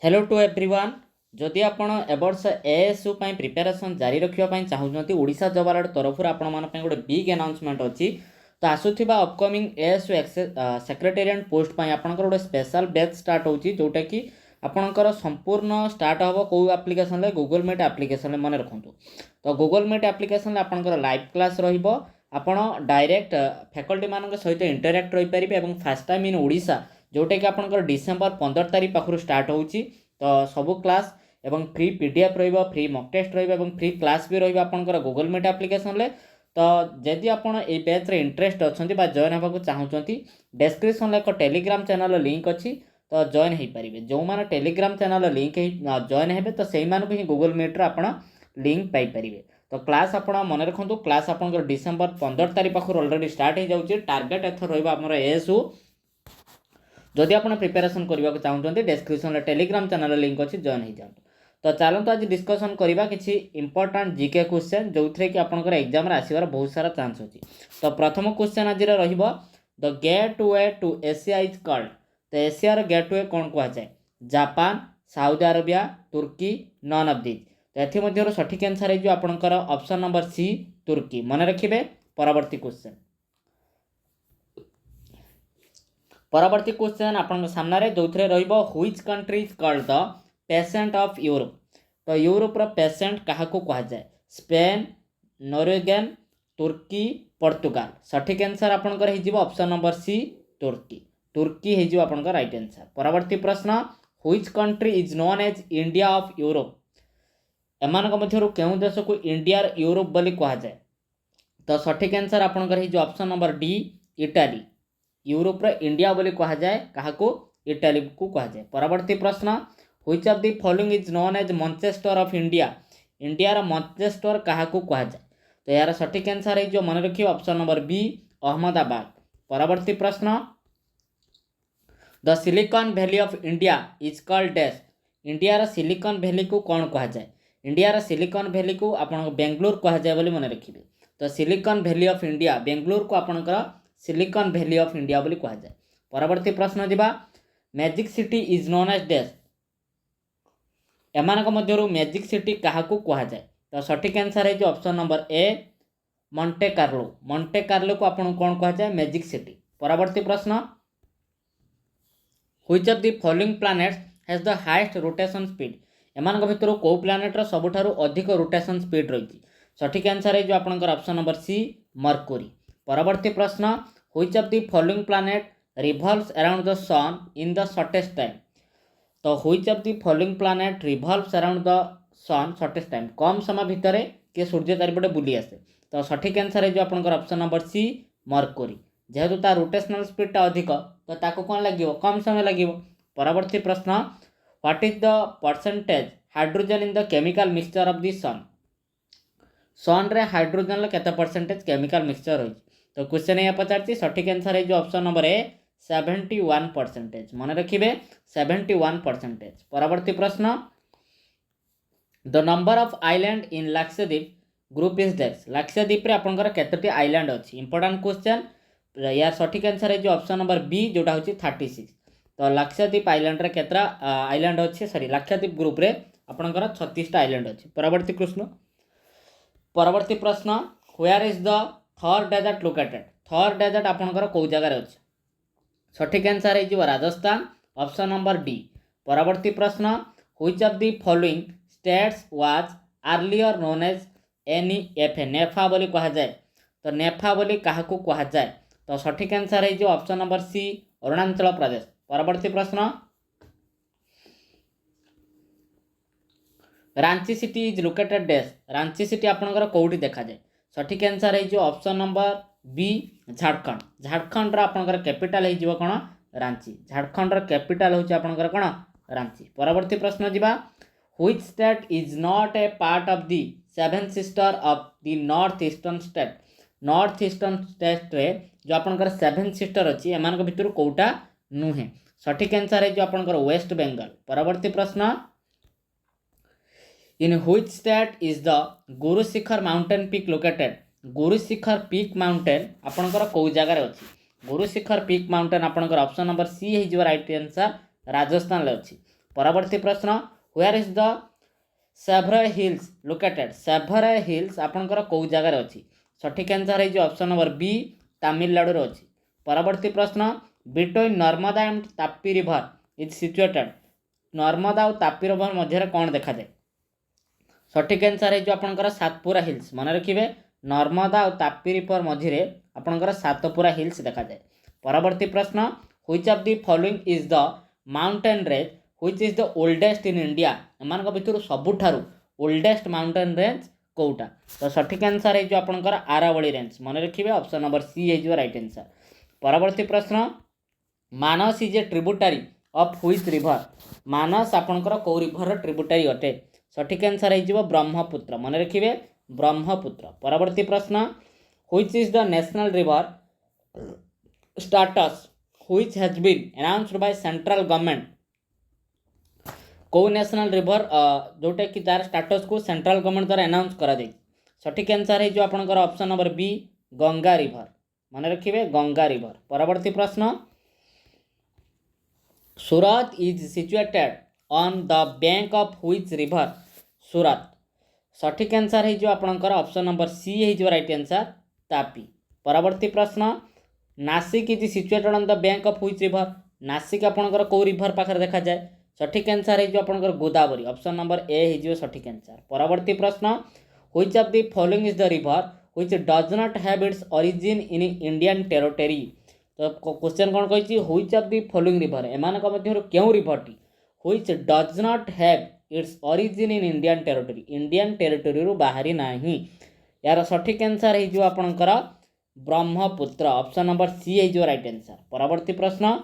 Hello to everyone. जदि आपण एवर्ष ASU preparation जारी रखापी चाहूँगी ओडिशा जॉब अलर्ट तरफ आपण गोटे बिग अनाउंसमेंट अच्छी तो आसुवा अपकमिंग एएसयू सेक्रेटेरिएट पोस्ट आपंकर गोटे स्पेशल बैच स्टार्ट होची जोटा कि आपंकर संपूर्ण स्टार्ट हम कौ आप्लिकेसन गूगल मीट आप्लिकेसन मन रखु। तो गूगल मीट आप्लिकेसन आपंकर लाइव क्लास आपण डायरेक्ट फैकल्टी मान सहित इंटराक्ट रही पारे फर्स्ट टाइम इन ओडिशा जोटा कि आपंकर डिसेम्बर 15 तारीख पाखु स्टार्ट होची। तो सबू क्लास एवं फ्री पीडीएफ रहिबो, फ्री मॉक टेस्ट रहिबो एवं फ्री क्लास भी रहिबो आपनकर गूगल मीट एप्लिकेशन ले। तो जदि आपण ए बैच रे इंटरेस्ट अछंती बा जॉइन होबाक चाहूचंती डिस्क्रिप्शन ले एक टेलीग्राम चैनल लिंक अछि तो जॉइन हे परिबे। जो माने टेलीग्राम चैनल लिंक जॉइन हेबे तो सेही मानकु ही गूगल मीट रे आपण लिंक पाई परिबे। तो क्लास आपण मन रखंतु क्लास आपनकर डिसेंबर 15 तारीख पाखु ऑलरेडी स्टार्ट हे जाउची। टारगेट एथर रहिबो हमर एएसयू। जदि आप प्रिपेरेसन करने चाहते डिस्क्रिप्शन टेलीग्राम चैनल लिंक अच्छी जॉइन हो जाए। तो चलते आज डिस्कसन करवा किसी इंपोर्टाट जीके क्वेश्चन जो थे कि आपंकर एग्जाम आसवर बहुत सारा चांस अच्छी। तो प्रथम क्वेश्चन आज the gateway to Asia is called. तो एशियार गेटवे कौन कहुए? जापान, साउदी अरेबिया, तुर्की, नन ऑफ दिस। तो ये सठिक आंसर है आपंकर ऑप्शन नंबर सी तुर्की। मन रखिए। परवर्ती क्वेश्चन परवर्ती क्वेश्चन आपन सामने जो थे which country is called the patient of Europe. तो यूरोप रो पेसेंट क्या कह जाए? स्पेन, नॉर्वेगन, तुर्की, पोर्तुगाल। सठिक आंसर आपनकर हो ऑप्शन नंबर सी तुर्की। तुर्की हो आपनकर राइट आंसर। परवर्ती प्रश्न which country is known as India of Europe. एमानक मध्यरु केउ देश को इंडिया यूरोप बोली कह जाए? तो सठिक आंसर आपनकर हो option number D Italy. Europe रे इंडिया बोली कह जाए क्या? इटाली को कह जाए। परवर्ती प्रश्न which of the following is known as Manchester of India. India रा मैनचेस्टर क्या कह जाए? तो यार सठिक आंसर है जो मन रखिए ऑप्शन नंबर बी अहमदाबाद। परवर्ती प्रश्न the silicon valley of India is called dash. India रा सिलिकॉन वैली को कौन कह जाए? इंडिया रा सिलिकॉन वैली को आपन बेंगलुरु कह जाए बोली मन रखिए। तो silicon valley of India Bengaluru को आपनकर सिलिकॉन वैली ऑफ इंडिया बोली कह जाए। परवर्ती प्रश्न दिबा magic city is known as dash. एमानक मध्यरु मैजिक सिटी क्या कह जाए? तो सठिक आंसर है जो option number A Monte Carlo. Monte Carlo को आपन कौन कह जाए? Magic city. परवर्ती प्रश्न which of the following planets has the highest rotation speed. एमानक भितर को प्लैनेट रो सबुठारु अधिक रोटेशन स्पीड रही? सठिक आंसर है जो आपनकर ऑप्शन नंबर सी मर्क्यूरी। परवर्ती प्रश्न which of the following planet revolves around the sun in the shortest time. तो which of the following planet revolves around the sun shortest time. कम समय भितर किए सूर्य चारिपटे बुली आसे? तो सठिक आंसर है जो आपनकर ऑप्शन नंबर सी मर्क्यूरी। जेहेतु तार रोटेशनल स्पीडटा अधिक तो ताको कौन लगे? कम समय लगे। परवर्ती प्रश्न what is the percentage hydrogen in the chemical mixture of the sun. Sun रे हाइड्रोजन केते परसेंटेज केमिकल मिक्सचर रही? तो क्वेश्चन ये पचार सठिक आंसर है जो ऑप्शन नंबर ए 71%। मन रखिए 71%। परवर्ती प्रश्न the number of island in Lakshadweep group is dash. Lakshadweep रे आपनकर केतोटी आइलैंड अछि? Important question. यार सठिक आंसर है जो ऑप्शन नंबर बी जोटा होची 36। तो लाक्षद्वीप आइलैंड रे केतरा आइलैंड अछि? सॉरी लाक्षद्वीप ग्रुप रे आपनकर 36टा आइलैंड अछि। परवर्ती प्रश्न व्हेयर इज द थर डेजर्ट लोकेटेड। थर डेजर्ट आपनकर कौ जगह अच्छे? सठिक आंसर है राजस्थान। Option number D. परवर्ती प्रश्न which of the following states was earlier known as NEFA। NEFA बोली कह जाए? तो नेफा बोली क्या कह जाए? तो सठिक आंसर है जो option number C Arunachal Pradesh. परवर्ती प्रश्न Ranchi city is located dash. Ranchi city आपनकर कोठी देखा जाए? सठिक आंसर है जो option number B Jharkhand. Jharkhand रा आपनकर कैपिटल है जीव कोन? रांची। झारखंड रा कैपिटल होची आपनकर कोन? रांची। परवर्ती प्रश्न जिबा which state is not A part of the seven sister of the north eastern state. North eastern state रे जो आपनकर सेवन सिस्टर अछि एमानक भितर कोटा नुहे? सठिक आंसर है जो आपनकर वेस्ट बंगाल। परवर्ती प्रश्न in which state is the Guru Shikhar mountain peak located. Guru Shikhar peak mountain आपनकर कौ जगह अच्छी? गुरु शिखर पीक माउंटेन आपनकर ऑप्शन नंबर सी है जो राइट आंसर राजस्थान ले अच्छी। परवर्ती प्रश्न where is the Shevaroy hills located Shevaroy hills आपणकर कौ जगार अच्छी सठिक आंसर है ऑप्शन नंबर बी तमिलनाडु अच्छी परवर्ती प्रश्न between Narmada and Tapi river is situated Narmada और तापी रिवर मध्य कौन देखा जाए सठिक आंसर है आपणकर सातपुरा हिल्स मन रखिए नर्मदा और तापी रिवर मझे आपणकर सातपुरा हिल्स देखा जाए परवर्ती प्रश्न which of the following is the mountain range which is the oldest in India एमान भितर सबुठारु ओल्डेस्ट माउंटेन रेंज कोटा तो सठिक आंसर है आपणकर आरावली रेंज मन रखिए ऑप्शन नंबर सी है राइट आंसर परवर्ती प्रश्न Manas is a tributary of which river Manas आपणकर कौ रिवर ट्रिब्यूटारी अटे सठिक आंसर है ब्रह्मपुत्र मन रखिए ब्रह्मपुत्र परवर्ती प्रश्न which is the national river status which has been announced by central government कौ नेशनल रिवर जोटा कि तार स्टाटस को सेंट्रल गवर्नमेंट द्वारा अनाउंस करा जाए सठिक आंसर है आपणकर option number B Ganga river मन रखिए गंगा रिवर परवर्ती प्रश्न Surat is situated on the bank of which river Surat सठिक आंसर है आपणकर ऑप्शन नंबर सी है राइट आंसर तापी परवर्ती प्रश्न Nashik is situated on the bank of which river Nashik आपणकर कौ रिवर पाखर देखा जाए सठिक आंसर है आपणकर गोदावरी ऑप्शन नंबर ए है सठिक आंसर परवर्ती प्रश्न which of the following is the river which does not have its origin in Indian territory तो क्वेश्चन कौन कही which of the following river एमानक मध्य क्यों रिवरटी which does not have its origin in Indian territory रु बाहरी नाही यार सठिक आंसर है आपणकर ब्रह्मपुत्र ऑप्शन नंबर सी है राइट आंसर परवर्ती प्रश्न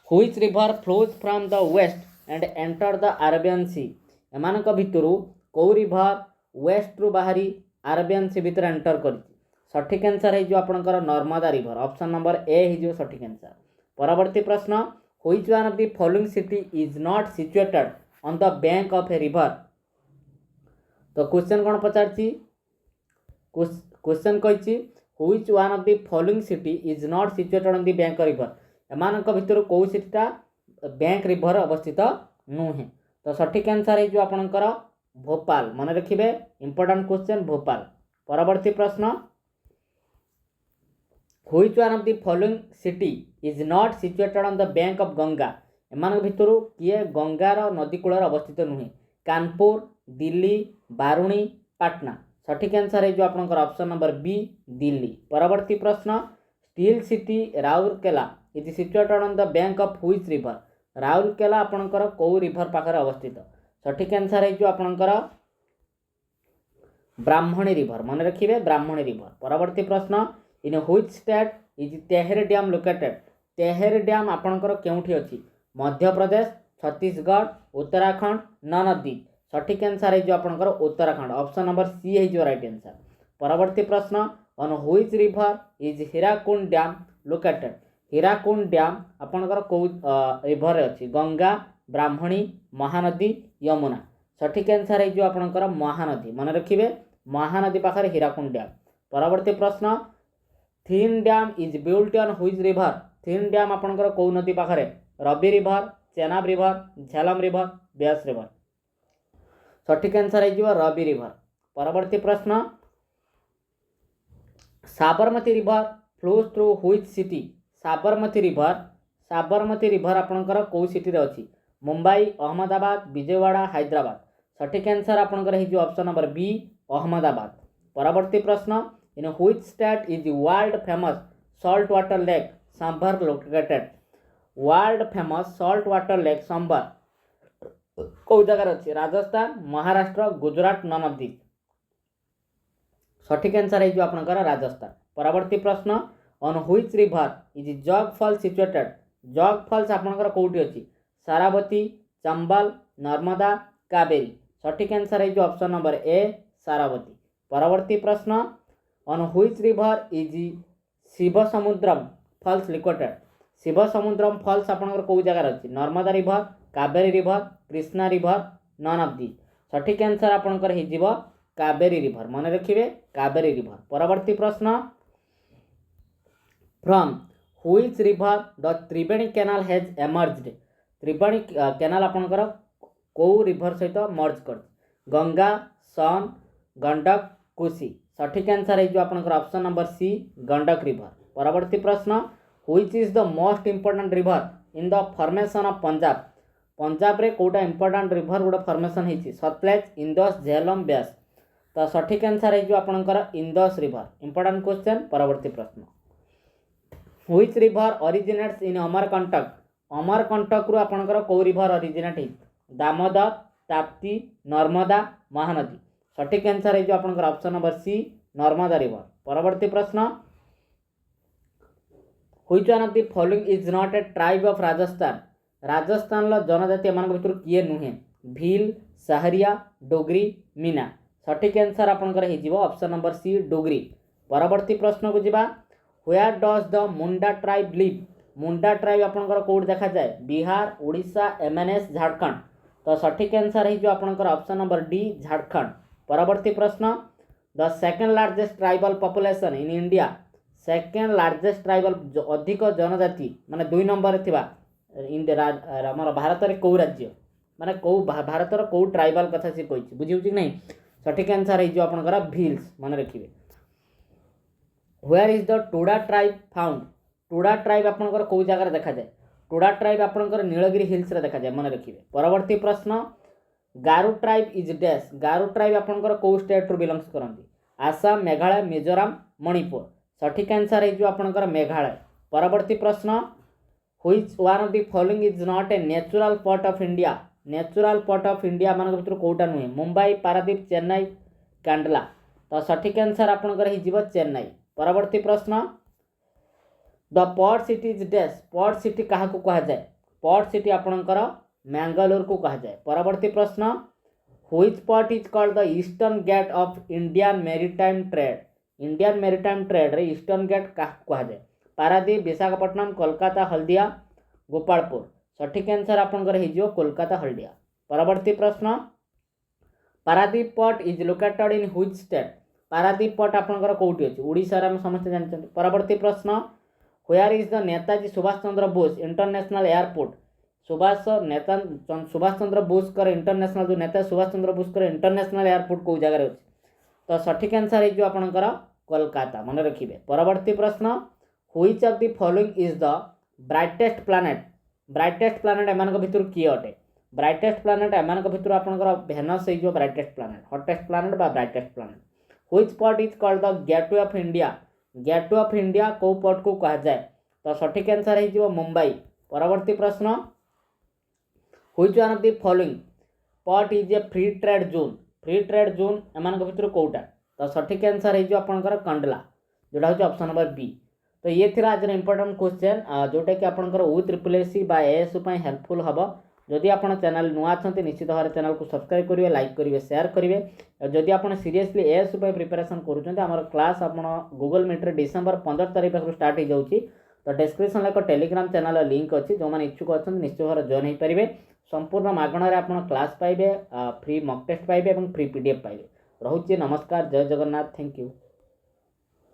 which river flows from the west and enter the Arabian sea एमानक भितरु कौ रिवर वेस्ट रु बाहरी अरेबियन सी भितर एंटर कर सठिक आंसर है आपणकर Narmada river option number A है सठिक आंसर परवर्ती प्रश्न which one of the following city is not situated on the bank of a river तो क्वेश्चन कौन पचारछि क्वेश्चन कही which one of the following city is not situated on the bank of river एमानक भितर कौ सिटीटा bank river अवस्थित नुहे तो सठिक आंसर है आपणकर भोपाल मन रखिए इंपोर्टेंट क्वेश्चन भोपाल परवर्ती प्रश्न which one of the following city is not situated on the bank of Ganga एमानक भितर किए गंगार नदी कूल अवस्थित नुहे कानपुर दिल्ली बारुणी पाटना सठिक आंसर है आपणकर ऑप्शन नंबर बी दिल्ली परवर्ती प्रश्न steel city Rourkela is situated on the bank of which river Rourkela आपणकर कौ रिवर पाखर अवस्थित सठिक आंसर है आपणकर ब्राह्मणी रिवर मन रखिए ब्राह्मणी रिवर परवर्ती प्रश्न in which state is Tehri dam located Tehri dam आपणकर केउठी अछि Madhya Pradesh Chhattisgarh Uttarakhand none of the सठिक आंसर है आपणकर उत्तराखंड ऑप्शन नंबर सी है राइट आंसर परवर्ती प्रश्न on which river is Hirakud dam located Hirakud dam आपणकर कौ रिवर अच्छी गंगा ब्राह्मणी महानदी यमुना सठिक आंसर है आपणकर महानदी मन रखिए महानदी पाखर हीराकुंड डैम परवर्ती प्रश्न Thein dam is built on which river Thein dam आपणकर कौ नदी पाखरे Ravi river Chenab river Jhelum river Beas river सठिक आंसर है रवि रिवर परवर्ती प्रश्न Sabarmati river flows through which city Sabarmati river आपणकर कौ सिटी रे अछि मुंबई अहमदाबाद विजयवाड़ा हैदराबाद सठिक आंसर आपणकर है ऑप्शन नंबर बी अहमदाबाद परवर्ती प्रश्न in which state is world famous salt water lake Sambhar located world famous salt water lake Sambhar कौ जगार अच्छी Rajasthan Maharashtra Gujarat none of this सठिक आंसर है आपणकर राजस्थान परवर्ती प्रश्न on which river is Jog falls situated Jog falls आपणकर कौटी अच्छी सारावती चंबल नर्मदा कावेरी सठिक आंसर है ऑप्शन नंबर ए सारावती परवर्ती प्रश्न on which river is Shivasamudram falls located Shivasamudram falls आपणकर कौ जगार अच्छी Narmada river Kaveri river Krishna river none of the सठिक आंसर आपणकर हो कावेरी रिवर मन रखिए कावेरी रिवर परवर्ती प्रश्न from which river the Triveni canal has emerged Triveni canal आपणकर कौ रिभर सहित मर्ज कर गंगा सन गंडक कोसी सठिक आंसर है आपणकर option number C Gandak river. परवर्ती प्रश्न which is the most important river in the formation of Punjab Punjab रे कोटा इंपोर्टेंट रिभर गोटे फॉर्मेशन होती सतलेज इंदस झेलम ब्यास तो सठिक आंसर है आपणकर इंदस रिभर इंपोर्टेंट क्वेश्चन। परवर्ती प्रश्न व्हिच रिभर ओरिजिनेट्स इन अमरकंटक रु आपणकर कौ रिभर ओरिजिनेट है दामोदर ताप्ती नर्मदा महानदी सठिक आंसर है आपणकर option number C Narmada river. परवर्ती प्रश्न which one of the following is not a tribe of Rajasthan Rajasthan जनजाति एमान भितर किए नुहे भील सहरिया डोगरी मीना सठिक आंसर आपणकर हो ऑप्शन नंबर सी डोगरी। परवर्ती प्रश्न को जिबा where does the Munda tribe live Munda tribe आपणकर कोड देखा जाए बिहार ओडिशा एमएनएस झारखंड तो सठिक आंसर है आपणकर ऑप्शन नंबर डी झारखंड। परवर्ती प्रश्न the second largest tribal population in India second largest tribal अधिक जनजाति माने 2 नंबर थिबा इंडिया भारत रे कौ राज्य माने कौ भारत रो कौ ट्राइबल कथा से कहि बुझिउ कि नहीं सठिक आंसर है आपणकर भील्स मन रखिबे। Where is the Toda tribe found Toda tribe आपणकर कौ जगह देखा जाए टोडा ट्राइब आपणकर नीलगिरी हिल्स रे देखा जाए मन रखिबे। परवर्ती प्रश्न Garo tribe is dash Garo tribe आपणकर कौ स्टेट रु बिलोंग्स करंती आसाम मेघालय मिजोरम मणिपुर सठिक आंसर है आपणकर मेघालय। परवर्ती प्रश्न which one of the following is not a natural part of India natural part of India मान भर कौटा नुहे मुंबई पारादीप चेन्नई कांडला तो सठिक आंसर आपणकर हो चेन्नई। परवर्ती प्रश्न the port city is dash port city क्या कह जाए पोर्ट सिटी आपणकर मैंगलोर को कह जाए। परवर्ती प्रश्न which port is called the eastern gate of Indian maritime trade रे ईस्टर्न गेट क्या कह जाए पारादीप विशाखापट्टनम कोलकाता हल्दिया गोपालपुर सठिक आंसर आपणकर हो कोलकाता हल्दिया। परवर्ती प्रश्न Paradip port is located in which state Paradip port आपणकर कोठी अछि ओडिसा रे हम समस्त जानते। परवर्ती प्रश्न where is the Netaji Subhash Chandra Bose international airport Subhash Chandra Bose कर इंटरनेशनल जो नेता सुभाष चंद्र बोस कर इंटरनेशनल एयरपोर्ट को जगह अछि तो सठिक आंसर है आपणकर कोलकाता मन रखिबे। परवर्ती प्रश्न which of the following is the brightest planet एमान भितर किए अटे ब्राइटेस्ट प्लानेट एमान भितर आपणकर भेनस हो ब्राइटेस्ट प्लानेट हॉटेस्ट प्लानेट बा brightest planet. Which port is called the gateway of India को पोर्ट को कह जाए तो सठिक आंसर है मुंबई। परवर्ती प्रश्न which one of the following port is a free trade zone एमान भितर कोटा तो सठिक आंसर है आपणकर कंडला जोटा हूँ ऑप्शन नंबर बी। तो ये थी आज इंपोर्टेंट क्वेश्चन जोटा कि आपणकर O-SSC बा ASU हेल्पफुल हम जदि आप चैनल नुआ अच्छा निश्चित भाव चैनल को सब्सक्राइब करेंगे लाइक करेंगे शेयर करेंगे जदि आप सीरियसली ASU प्रिपरेशन करुँच क्लास आप गूगल मीट रे डिसेंबर 15 तारीख पाखु स्टार्ट हो जाऊँगी तो डिस्क्रिप्शन एक टेलीग्राम चैनल लिंक अच्छी जो मैंने इच्छुक अच्छा निश्चित भाव जॉइन हो पारे संपूर्ण मागणार आप क्लास पाइबे फ्री मॉक टेस्ट पाइबे फ्री PDF पाइबे। रोचे नमस्कार जय जगन्नाथ थैंक यू।